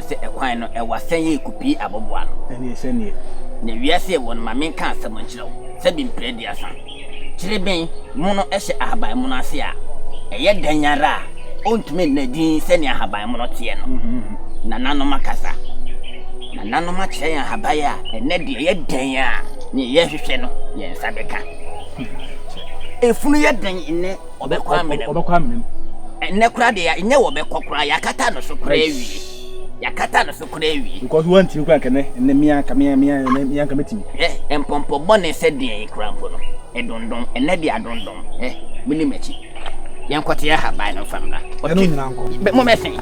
Say a quine or was saying could be above one. And he said, "Yes, one my main cancer, Monchilo, said been played dear son. Chilibin, Mono Eshe by Monasia. A yet Danyara, own to me, Nadine, sending her by Monotiano. Nanano Macassa. Nanano Machaya Habaya, and Neddy yet Danya, near Yeshano, yes, Sabeka. If we had done in it, or the Quamin, and Necradia, in no Becocra, Yakatano so crazy. Yakata no so crazy because we want you crack and the mia committee. And Pompo Bonnet said the crampo, a don and Neddy I don't know. Willie Metty. Young Quatia have by no family. But more messy.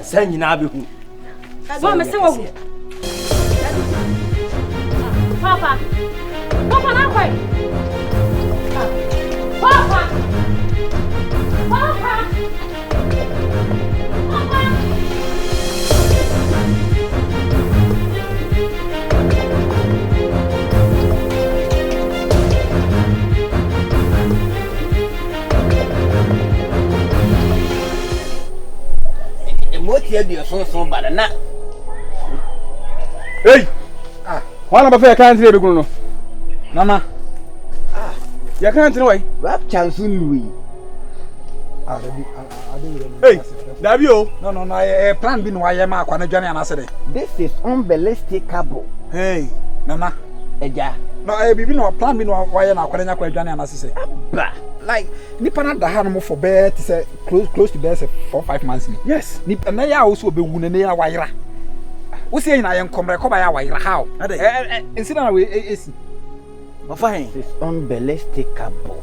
Send now be who? Papa, Papa, not quite. Papa, Papa, What you so bad na? Hey! One of the can't say no. Mama. You can't know why. Rap chance Louis. Hey, Davio. No. I plan bin why am I kwana Johnny and I said. This is unbelievable. Hey, Nana. Eja. No, I be no plan bin why am I kwana Johnny and I say. Like nipa na da ha no for bed say close to bed say 4-5 months ni. Yes. Nipa na ya also be wu na ya wayra. Wo say na yen komre ko ba ya wayra how? Insida na we esi. Ba fa hen. This is unbelievable.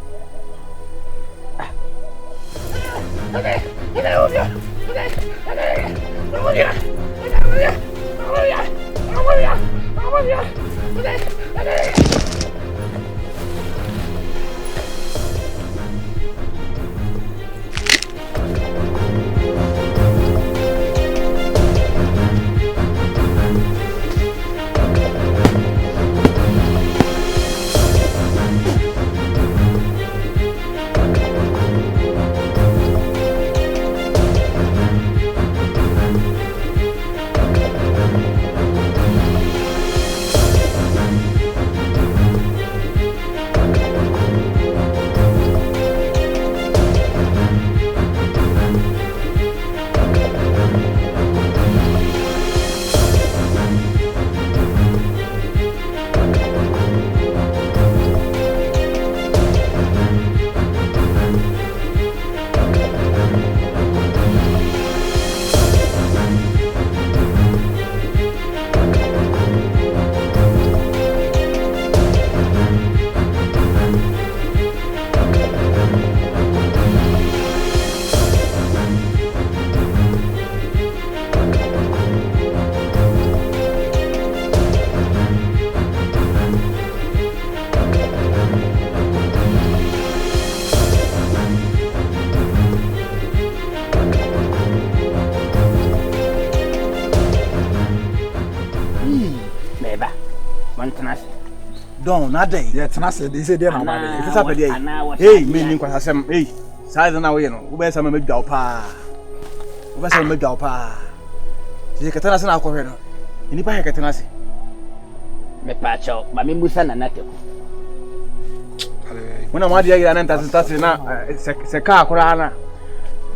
Don't not day. Yeah, Tanasi, they say they're not. It's up a day. Hey, meaning Quasam, hey, size and away, where's some of Galpa? Where's some of Galpa? The Catanas and Alcohol. Any pie Catanasi? Me pacho, Mammy Musan and Nato. When I'm Madia and Tasina, it's a car, Corana.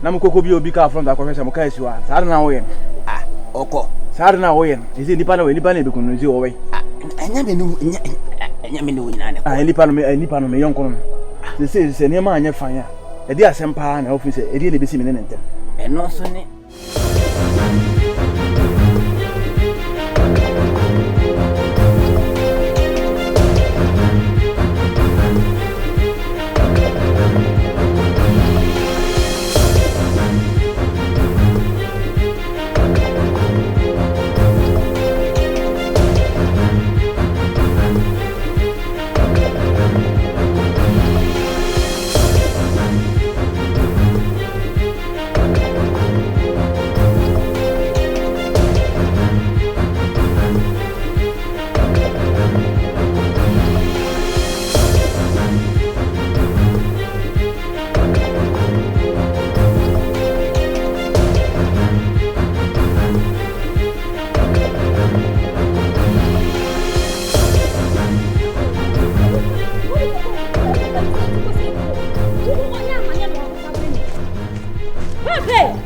Namuko be a big car from the Congress of Cassua. Sarna Owen. Ah, Oko. Sarna Owen. Is it the panel because you away? I never knew. Nipa me yonkon. They say near man fire. A dear sempa and office, a really busy minute. And no sonny.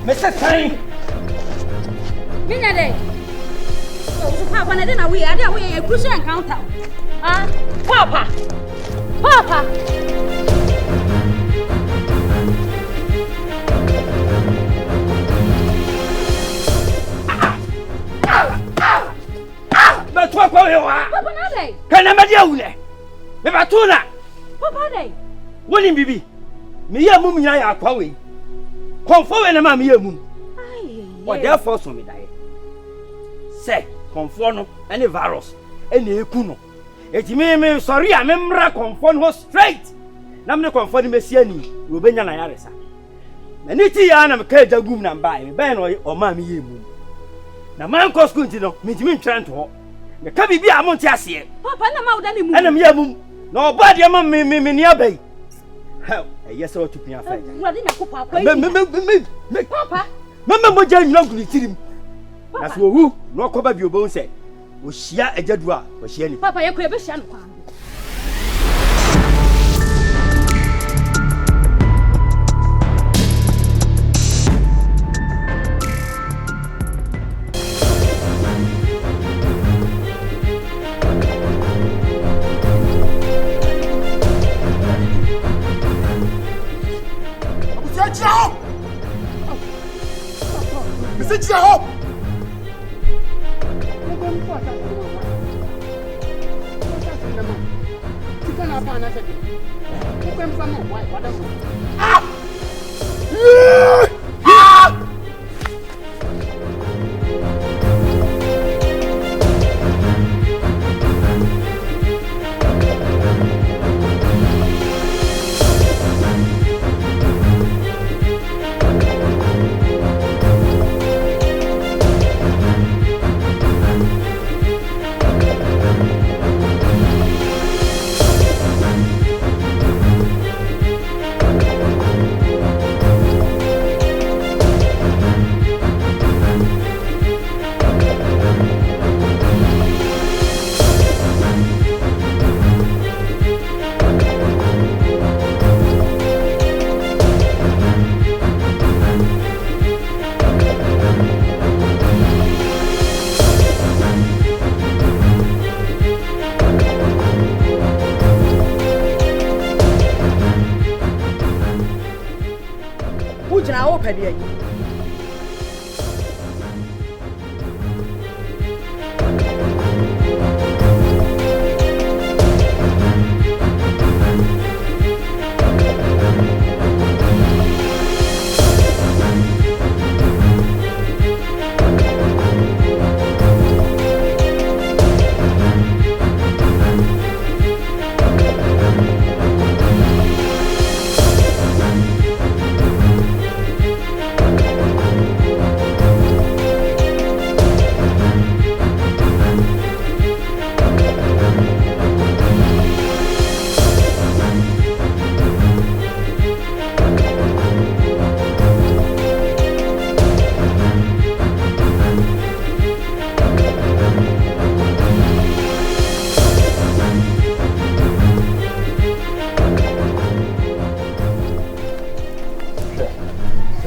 Mr. Tang! Minade! Oh, Papa, I didn't know we had a crucial encounter. Ah, Papa! Papa! But what are you? Papa, Nade! Can I make you? Never Papa, Day! William Bibi, me a mummy, I are calling. Conform and a mammy, what therefore so me die. Say, conform any virus, any kuno. It may sorry, I remember conform was straight. Namne conform Messiani, Rubena Yaresa. Maniti Anam Kaja Goom and buy me, Ben or Mammy. Now, man cost good to know, me trying to walk. The cabby be a Montiasi. Papa, I'm out any more. And I'm Yamum. No, but your mammy, me near bay. How? Yes, or to me. Papa, Mamma Jane, no good to him. That's who, no cover your bones said. Was she a jadwa? Was she any? Papa, you could have a shan. Ciao! Mr. Ciao!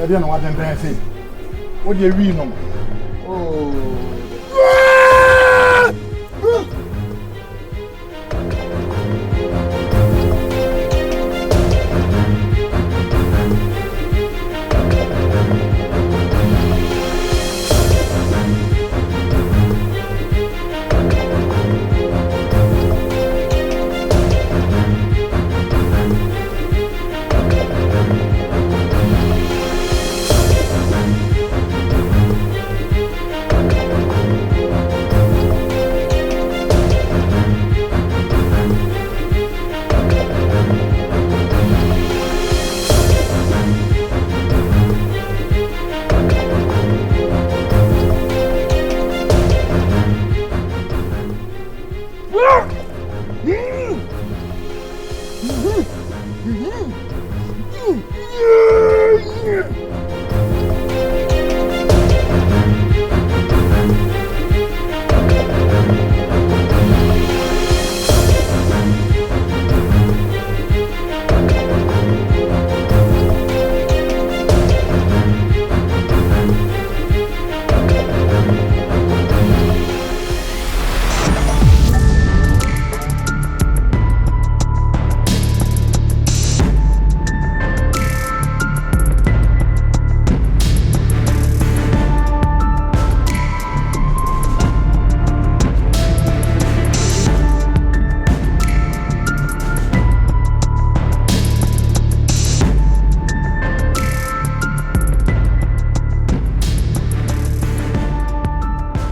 I don't know what I'm saying. What do you mean? Oh.